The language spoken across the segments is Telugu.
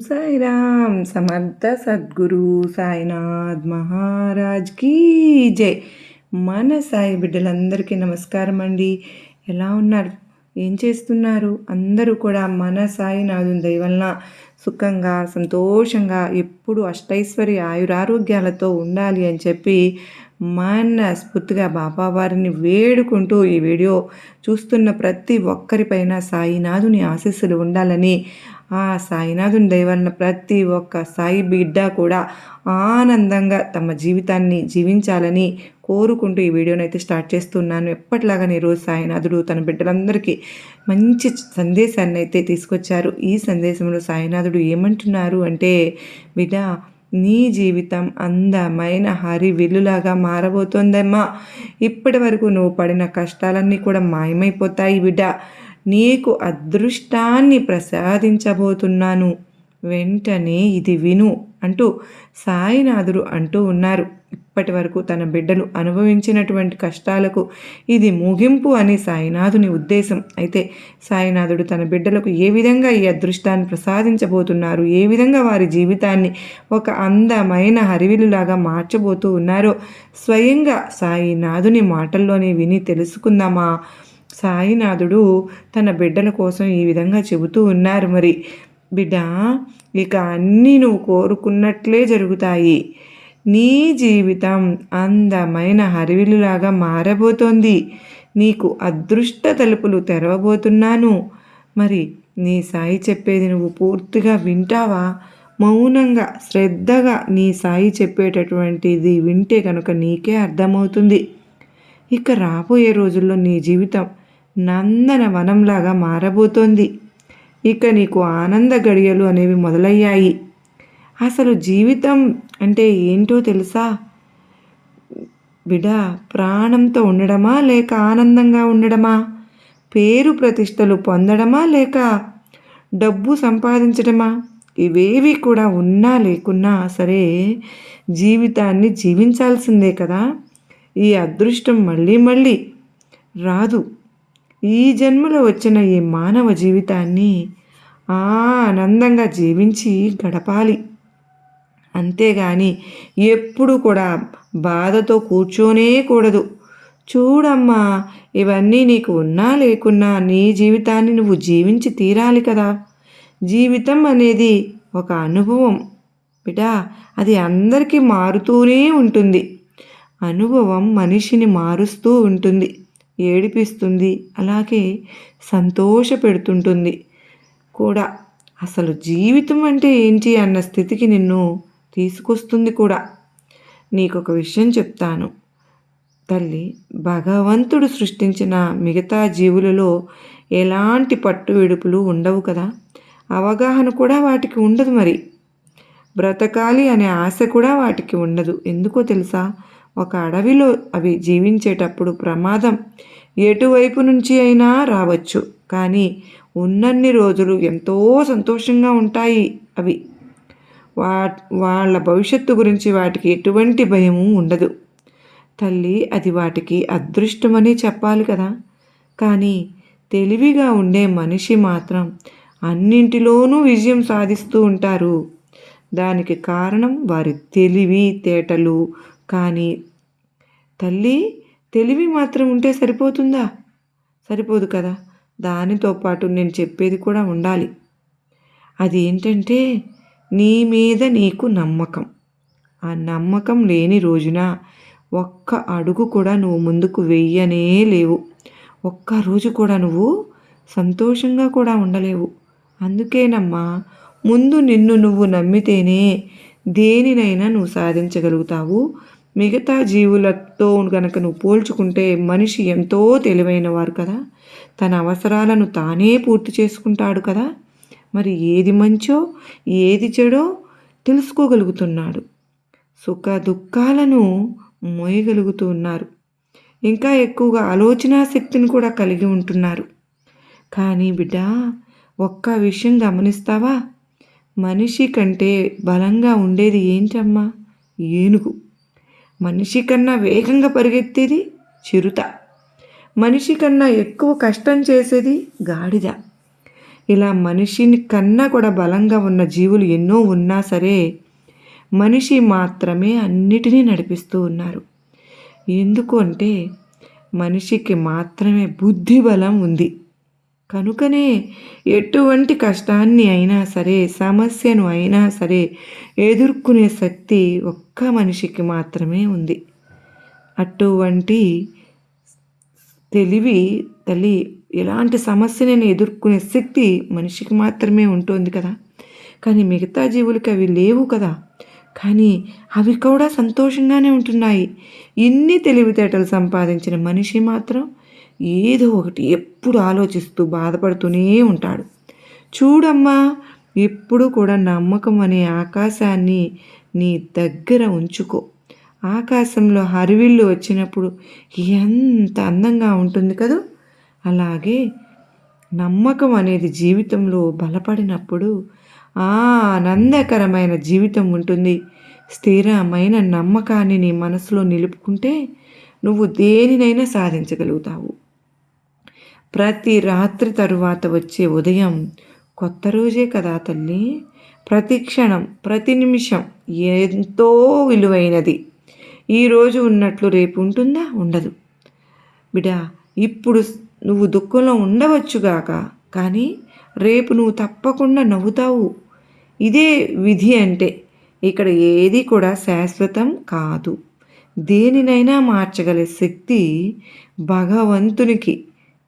సాయిరామ్ సమర్థ సద్గురు సాయినాథ్ మహారాజ్ కీ జై. మన సాయి బిడ్డలందరికీ నమస్కారం అండి. ఎలా ఉన్నారు? ఏం చేస్తున్నారు? అందరూ కూడా మన సాయినాథుని దయ వలన సుఖంగా సంతోషంగా ఎప్పుడు అష్టైశ్వర్య ఆయురారోగ్యాలతో ఉండాలి అని చెప్పి మనస్ఫూర్తిగా బాబావారిని వేడుకుంటూ ఈ వీడియో చూస్తున్న ప్రతి ఒక్కరిపైన సాయినాథుని ఆశీస్సులు ఉండాలని, ఆ సాయినాథుని దయ వలన ప్రతి ఒక్క సాయి బిడ్డ కూడా ఆనందంగా తమ జీవితాన్ని జీవించాలని కోరుకుంటూ ఈ వీడియోని అయితే స్టార్ట్ చేస్తున్నాను. ఎప్పటిలాగానే ఈరోజు సాయినాథుడు తన బిడ్డలందరికీ మంచి సందేశాన్ని అయితే తీసుకొచ్చారు. ఈ సందేశంలో సాయినాథుడు ఏమంటున్నారు అంటే, బిడ్డ, నీ జీవితం అందమైన హరివిల్లులాగా మారబోతోందమ్మా. ఇప్పటి వరకు నువ్వు పడిన కష్టాలన్నీ కూడా మాయమైపోతాయి బిడ్డ. నీకు అదృష్టాన్ని ప్రసాదించబోతున్నాను, వెంటనే ఇది విను అంటూ సాయినాథుడు అంటూ ఉన్నారు. ఇప్పటి వరకు తన బిడ్డలు అనుభవించినటువంటి కష్టాలకు ఇది ముగింపు అని సాయినాథుని ఉద్దేశం. అయితే సాయినాథుడు తన బిడ్డలకు ఏ విధంగా ఈ అదృష్టాన్ని ప్రసాదించబోతున్నారు, ఏ విధంగా వారి జీవితాన్ని ఒక అందమైన హరివిలులాగా మార్చబోతూ ఉన్నారో స్వయంగా సాయినాథుని మాటల్లోనే విని తెలుసుకుందామా. సాయినాథుడు తన బిడ్డల కోసం ఈ విధంగా చెబుతూ ఉన్నారు. మరి బిడ్డ, ఇక అన్నీ నువ్వు కోరుకున్నట్లే జరుగుతాయి. నీ జీవితం అందమైన హరివిలులాగా మారబోతోంది. నీకు అదృష్ట తలుపులు తెరవబోతున్నాను. మరి నీ సాయి చెప్పేది నువ్వు పూర్తిగా వింటావా? మౌనంగా శ్రద్ధగా నీ సాయి చెప్పేటటువంటిది వింటే కనుక నీకే అర్థమవుతుంది. ఇక రాబోయే రోజుల్లో నీ జీవితం నందనవనంలాగా మారబోతోంది. ఇక నీకు ఆనంద గడియలు అనేవి మొదలయ్యాయి. అసలు జీవితం అంటే ఏంటో తెలుసా బిడ్డ? ప్రాణంతో ఉండడమా లేక ఆనందంగా ఉండడమా? పేరు ప్రతిష్టలు పొందడమా లేక డబ్బు సంపాదించడమా? ఇవేవి కూడా ఉన్నా లేకున్నా సరే జీవితాన్ని జీవించాల్సిందే కదా. ఈ అదృష్టం మళ్ళీ మళ్ళీ రాదు. ఈ జన్మలో వచ్చిన ఈ మానవ జీవితాన్ని ఆనందంగా జీవించి గడపాలి. అంతేగాని ఎప్పుడు కూడా బాధతో కూర్చోనే కూడదు. చూడమ్మా, ఇవన్నీ నీకు ఉన్నా లేకున్నా నీ జీవితాన్ని నువ్వు జీవించి తీరాలి కదా. జీవితం అనేది ఒక అనుభవం బిడ్డా, అది అందరికీ మారుతూనే ఉంటుంది. అనుభవం మనిషిని మారుస్తూ ఉంటుంది, ఏడిపిస్తుంది, అలాగే సంతోషపెడుతుంటుంది కూడా. అసలు జీవితం అంటే ఏంటి అన్న స్థితికి నిన్ను తీసుకొస్తుంది కూడా. నీకు ఒక విషయం చెప్తాను తల్లి. భగవంతుడు సృష్టించిన మిగతా జీవులలో ఎలాంటి పట్టు విడుపులు ఉండవు కదా. అవగాహన కూడా వాటికి ఉండదు. మరి బ్రతకాలి అనే ఆశ కూడా వాటికి ఉండదు. ఎందుకో తెలుసా? ఒక అడవిలో అవి జీవించేటప్పుడు ప్రమాదం ఎటువైపు నుంచి అయినా రావచ్చు, కానీ ఉన్నన్ని రోజులు ఎంతో సంతోషంగా ఉంటాయి అవి. వాళ్ళ భవిష్యత్తు గురించి వాటికి ఎటువంటి భయము ఉండదు తల్లి. అది వాటికి అదృష్టమని చెప్పాలి కదా. కానీ తెలివిగా ఉండే మనిషి మాత్రం అన్నింటిలోనూ విజయం సాధిస్తూ ఉంటారు. దానికి కారణం వారి తెలివి తేటలు. కానీ తల్లి, తెలివి మాత్రం ఉంటే సరిపోతుందా? సరిపోదు కదా. దానితో పాటు నేను చెప్పేది కూడా ఉండాలి. అది ఏంటంటే నీ మీద నీకు నమ్మకం. ఆ నమ్మకం లేని రోజున ఒక్క అడుగు కూడా నువ్వు ముందుకు వెయ్యనే లేవు. ఒక్కరోజు కూడా నువ్వు సంతోషంగా కూడా ఉండలేవు. అందుకేనమ్మా, ముందు నిన్ను నువ్వు నమ్మితేనే దేనినైనా నువ్వు సాధించగలుగుతావు. మిగతా జీవులతో కనుక నువ్వు పోల్చుకుంటే మనిషి ఎంతో తెలివైన వారు కదా. తన అవసరాలను తానే పూర్తి చేసుకుంటాడు కదా. మరి ఏది మంచో ఏది చెడో తెలుసుకోగలుగుతున్నాడు. సుఖ దుఃఖాలను మోయగలుగుతున్నారు. ఇంకా ఎక్కువగా ఆలోచనా శక్తిని కూడా కలిగి ఉంటున్నారు. కానీ బిడ్డ, ఒక్క విషయం గమనిస్తావా? మనిషి కంటే బలంగా ఉండేది ఏంటమ్మా? ఏనుగు. మనిషి కన్నా వేగంగా పరిగెత్తేది చిరుత. మనిషి కన్నా ఎక్కువ కష్టం చేసేది గాడిద. ఇలా మనిషిని కన్నా కూడా బలంగా ఉన్న జీవులు ఎన్నో ఉన్నా సరే మనిషి మాత్రమే అన్నిటినీ నడిపిస్తూ ఉన్నారు. ఎందుకు అంటే మనిషికి మాత్రమే బుద్ధి బలం ఉంది. కనుకనే ఎటువంటి కష్టాన్ని అయినా సరే, సమస్యను అయినా సరే ఎదుర్కొనే శక్తి ఒక్క మనిషికి మాత్రమే ఉంది. అటువంటి తెలివి తల్లి ఎలాంటి సమస్యనైనా ఎదుర్కొనే శక్తి మనిషికి మాత్రమే ఉంటుంది కదా. కానీ మిగతా జీవులకి అవి లేవు కదా. కానీ అవి కూడా సంతోషంగానే ఉంటున్నాయి. ఇన్ని తెలివితేటలు సంపాదించిన మనిషి మాత్రం ఏదో ఒకటి ఎప్పుడు ఆలోచిస్తూ బాధపడుతూనే ఉంటాడు. చూడమ్మా, ఎప్పుడు కూడా నమ్మకం అనే ఆకాశాన్ని నీ దగ్గర ఉంచుకో. ఆకాశంలో హరివిల్లు వచ్చినప్పుడు ఎంత అందంగా ఉంటుంది కదూ. అలాగే నమ్మకం అనేది జీవితంలో బలపడినప్పుడు ఆనందకరమైన జీవితం ఉంటుంది. స్థిరమైన నమ్మకాన్ని నీ మనసులో నిలుపుకుంటే నువ్వు దేనినైనా సాధించగలుగుతావు. ప్రతి రాత్రి తరువాత వచ్చే ఉదయం కొత్త రోజే కదా తల్లి. ప్రతి క్షణం, ప్రతి నిమిషం ఎంతో విలువైనది. ఈరోజు ఉన్నట్లు రేపు ఉంటుందా? ఉండదు. బిడ్డా, ఇప్పుడు నువ్వు దుఃఖంలో ఉండవచ్చుగాక, కానీ రేపు నువ్వు తప్పకుండా నవ్వుతావు. ఇదే విధి అంటే. ఇక్కడ ఏది కూడా శాశ్వతం కాదు. దేనినైనా మార్చగల శక్తి భగవంతునికి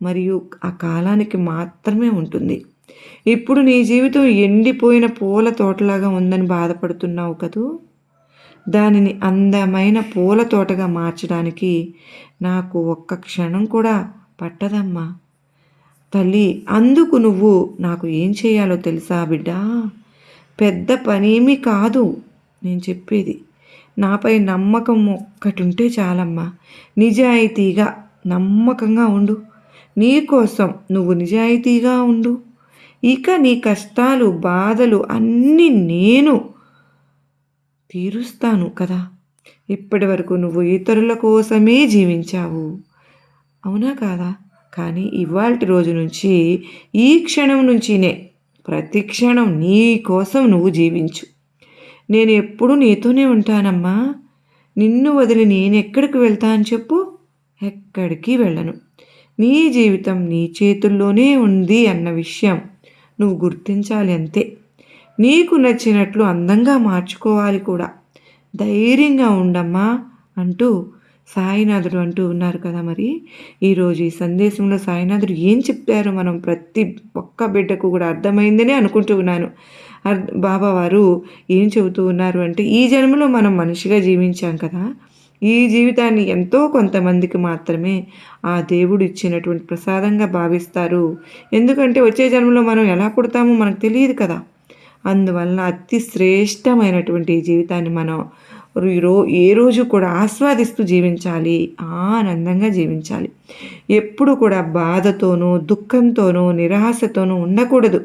మరియు ఆ కాలానికి మాత్రమే ఉంటుంది. ఇప్పుడు నీ జీవితం ఎండిపోయిన పూల తోటలాగా ఉందని బాధపడుతున్నావు కదూ. దానిని అందమైన పూల తోటగా మార్చడానికి నాకు ఒక్క క్షణం కూడా పట్టదమ్మా తల్లి. అందుకు నువ్వు నాకు ఏం చేయాలో తెలుసా బిడ్డా? పెద్ద పనేమీ కాదు నేను చెప్పేది. నాపై నమ్మకం ఒక్కటి ఉంటే చాలమ్మా. నిజాయితీగా నమ్మకంగా ఉండు. నీ కోసం నువ్వు నిజాయితీగా ఉండు. ఇక నీ కష్టాలు, బాధలు అన్నీ నేను తీరుస్తాను కదా. ఇప్పటి వరకు నువ్వు ఇతరుల కోసమే జీవించావు, అవునా కాదా? కానీ ఇవాల్టి రోజు నుంచి, ఈ క్షణం నుంచినే ప్రతి క్షణం నీ కోసం నువ్వు జీవించు. నేను ఎప్పుడు నీతోనే ఉంటానమ్మా. నిన్ను వదిలి నేనెక్కడికి వెళ్తాను చెప్పు? ఎక్కడికి వెళ్ళను. నీ జీవితం నీ చేతుల్లోనే ఉంది అన్న విషయం నువ్వు గుర్తించాలి అంతే. నీకు నచ్చినట్లు అందంగా మార్చుకోవాలి కూడా. ధైర్యంగా ఉండమ్మా అంటూ సాయినాథుడు అంటూ ఉన్నారు కదా. మరి ఈరోజు ఈ సందేశంలో సాయినాథుడు ఏం చెప్పారో మనం ప్రతి ఒక్క బిడ్డకు కూడా అర్థమైందని అనుకుంటూ ఉన్నాను. బాబావారు ఏం చెబుతూ ఉన్నారు అంటే, ఈ జన్మలో మనం మనిషిగా జీవించాం కదా. ఈ జీవితాన్ని ఎంతో కొంతమందికి మాత్రమే ఆ దేవుడు ఇచ్చినటువంటి ప్రసాదంగా భావిస్తారు. ఎందుకంటే వచ్చే జన్మలో మనం ఎలా పుడతామో మనకు తెలియదు కదా. అందువల్ల అతి శ్రేష్టమైనటువంటి ఈ జీవితాన్ని మనం ఏ రోజు కూడా ఆస్వాదిస్తూ జీవించాలి, ఆనందంగా జీవించాలి. ఎప్పుడు కూడా బాధతోనూ, దుఃఖంతోనూ, నిరాశతోనూ ఉండకూడదు.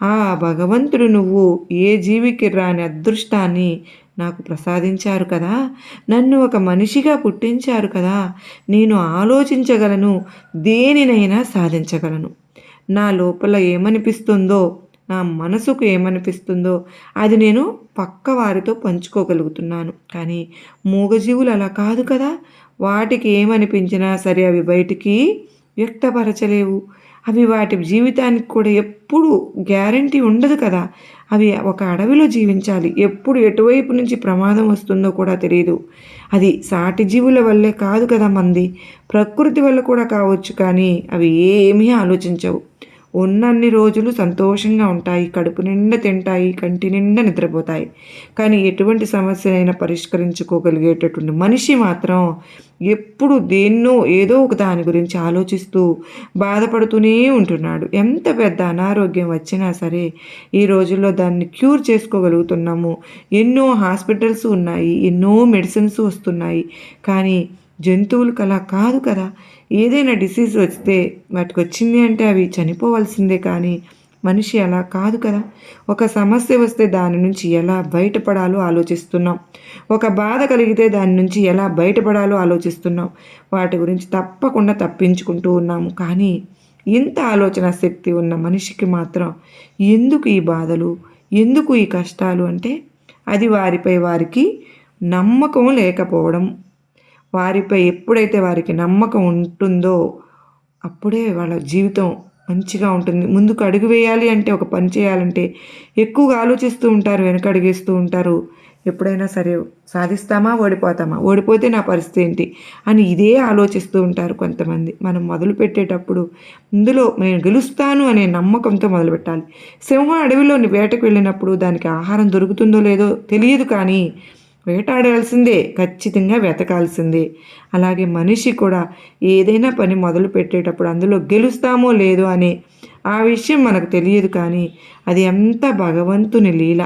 ఆ భగవంతుడు నువ్వు ఏ జీవికి రాని అదృష్టాన్ని నాకు ప్రసాదించారు కదా. నన్ను ఒక మనిషిగా పుట్టించారు కదా. నేను ఆలోచించగలను, దేనినైనా సాధించగలను. నా లోపల ఏమనిపిస్తుందో, నా మనసుకు ఏమనిపిస్తుందో అది నేను పక్క వారితో పంచుకోగలుగుతున్నాను. కానీ మూగజీవులు అలా కాదు కదా. వాటికి ఏమనిపించినా సరే అవి బయటికి వ్యక్తపరచలేవు. అవి వాటి జీవితానికి కూడా ఎప్పుడు గ్యారంటీ ఉండదు కదా. అవి ఒక అడవిలో జీవించాలి. ఎప్పుడు ఎటువైపు నుంచి ప్రమాదం వస్తుందో కూడా తెలియదు. అది సాటి జీవుల వల్లే కాదు కదా, మంది ప్రకృతి వల్ల కూడా కావచ్చు. కానీ అవి ఏమీ ఆలోచించవు. ఉన్నన్ని రోజులు సంతోషంగా ఉంటాయి, కడుపు నిండా తింటాయి, కంటి నిండా నిద్రపోతాయి. కానీ ఎటువంటి సమస్యనైనా పరిష్కరించుకోగలిగేటటువంటి మనిషి మాత్రం ఎప్పుడు దేన్నో ఏదో ఒక దాని గురించి ఆలోచిస్తూ బాధపడుతూనే ఉంటున్నాడు. ఎంత పెద్ద అనారోగ్యం వచ్చినా సరే ఈ రోజుల్లో దాన్ని క్యూర్ చేసుకోగలుగుతున్నాము. ఎన్నో హాస్పిటల్స్ ఉన్నాయి, ఎన్నో మెడిసిన్స్ వస్తున్నాయి. కానీ జంతువులకు అలా కాదు కదా. ఏదైనా డిసీజ్ వస్తే వాటికి వచ్చింది అంటే అవి చనిపోవాల్సిందే. కానీ మనిషి అలా కాదు కదా. ఒక సమస్య వస్తే దాని నుంచి ఎలా బయటపడాలో ఆలోచిస్తున్నాం. ఒక బాధ కలిగితే దాని నుంచి ఎలా బయటపడాలో ఆలోచిస్తున్నాం. వాటి గురించి తప్పకుండా తప్పించుకుంటూ ఉన్నాము. కానీ ఇంత ఆలోచన శక్తి ఉన్న మనిషికి మాత్రం ఎందుకు ఈ బాధలు, ఎందుకు ఈ కష్టాలు అంటే అది వారిపై వారికి నమ్మకం లేకపోవడం. వారిపై ఎప్పుడైతే వారికి నమ్మకం ఉంటుందో అప్పుడే వాళ్ళ జీవితం మంచిగా ఉంటుంది. ముందుకు అడుగు వేయాలి అంటే, ఒక పని చేయాలంటే ఎక్కువగా ఆలోచిస్తూ ఉంటారు, వెనకడుగేస్తూ ఉంటారు. ఎప్పుడైనా సరే సాధిస్తామా, ఓడిపోతామా, ఓడిపోతే నా పరిస్థితి ఏంటి అని ఇదే ఆలోచిస్తూ ఉంటారు కొంతమంది. మనం మొదలుపెట్టేటప్పుడు ఇందులో నేను గెలుస్తాను అనే నమ్మకంతో మొదలుపెట్టాలి. సింహం అడవిలోని వేటకు వెళ్ళినప్పుడు దానికి ఆహారం దొరుకుతుందో లేదో తెలియదు, కానీ వేటాడాల్సిందే, ఖచ్చితంగా వెతకాల్సిందే. అలాగే మనిషి కూడా ఏదైనా పని మొదలు పెట్టేటప్పుడు అందులో గెలుస్తామో లేదో అనే ఆ విషయం మనకు తెలియదు, కానీ అది అంతా భగవంతుని లీల,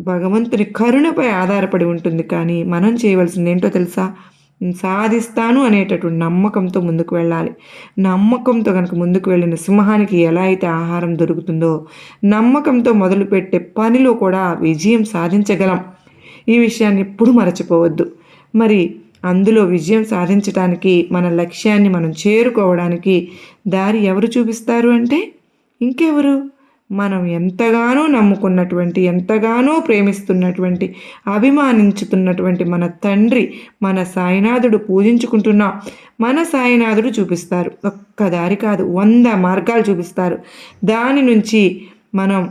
భగవంతుని కరుణపై ఆధారపడి ఉంటుంది. కానీ మనం చేయవలసింది ఏంటో తెలుసా? సాధిస్తాను అనేటటువంటి నమ్మకంతో ముందుకు వెళ్ళాలి. నమ్మకంతో కనుక ముందుకు వెళ్ళిన సింహానికి ఎలా అయితే ఆహారం దొరుకుతుందో, నమ్మకంతో మొదలుపెట్టే పనిలో కూడా విజయం సాధించగలం. ఈ విషయాన్ని ఎప్పుడూ మరచిపోవద్దు. మరి అందులో విజయం సాధించడానికి, మన లక్ష్యాన్ని మనం చేరుకోవడానికి దారి ఎవరు చూపిస్తారు అంటే ఇంకెవరు? మనం ఎంతగానో నమ్ముకున్నటువంటి, ఎంతగానో ప్రేమిస్తున్నటువంటి, అభిమానించుతున్నటువంటి మన తండ్రి, మన సాయినాథుడు పూజించుకుంటున్నాం. మన సాయినాథుడు చూపిస్తారు. ఒక్క దారి కాదు, 100 మార్గాలు చూపిస్తారు. దాని నుంచి మనం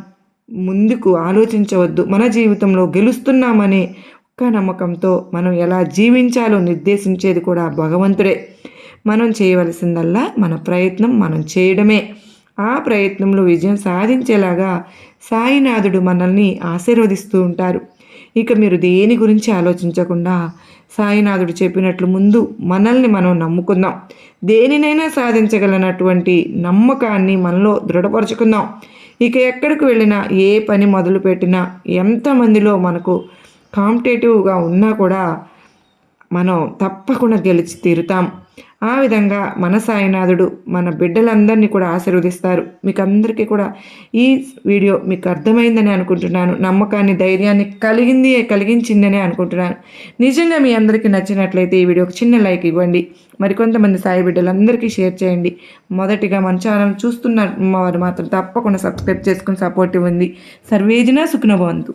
ముందుకు ఆలోచించవద్దు. మన జీవితంలో గెలుస్తున్నామనే ఒక్క నమ్మకంతో మనం ఎలా జీవించాలో నిర్దేశించేది కూడా భగవంతుడే. మనం చేయవలసిందల్లా మన ప్రయత్నం మనం చేయడమే. ఆ ప్రయత్నంలో విజయం సాధించేలాగా సాయినాథుడు మనల్ని ఆశీర్వదిస్తూ ఉంటారు. ఇక మీరు దేని గురించి ఆలోచించకుండా సాయినాథుడు చెప్పినట్లు ముందు మనల్ని మనం నమ్ముకుందాం. దేనినైనా సాధించగలనటువంటి నమ్మకాన్ని మనలో దృఢపరుచుకుందాం. ఇక ఎక్కడికి వెళ్ళినా, ఏ పని మొదలుపెట్టినా, ఎంతమందిలో మనకు కాంపిటేటివ్గా ఉన్నా కూడా మనం తప్పకుండా గెలిచి తీరుతాం. ఆ విధంగా మన సాయినాథుడు మన బిడ్డలందరినీ కూడా ఆశీర్వదిస్తారు. మీకు అందరికీ కూడా ఈ వీడియో మీకు అర్థమైందని అనుకుంటున్నాను. నమ్మకాన్ని, ధైర్యాన్ని కలిగించిందని అనుకుంటున్నాను. నిజంగా మీ అందరికీ నచ్చినట్లయితే ఈ వీడియోకి చిన్న లైక్ ఇవ్వండి. మరికొంతమంది సాయి బిడ్డలందరికీ షేర్ చేయండి. మొదటిగా మన ఛానల్ చూస్తున్న వారు మాత్రం తప్పకుండా సబ్స్క్రైబ్ చేసుకుని సపోర్ట్ ఇవ్వండి. సర్వేజన సుఖినో భవంతు.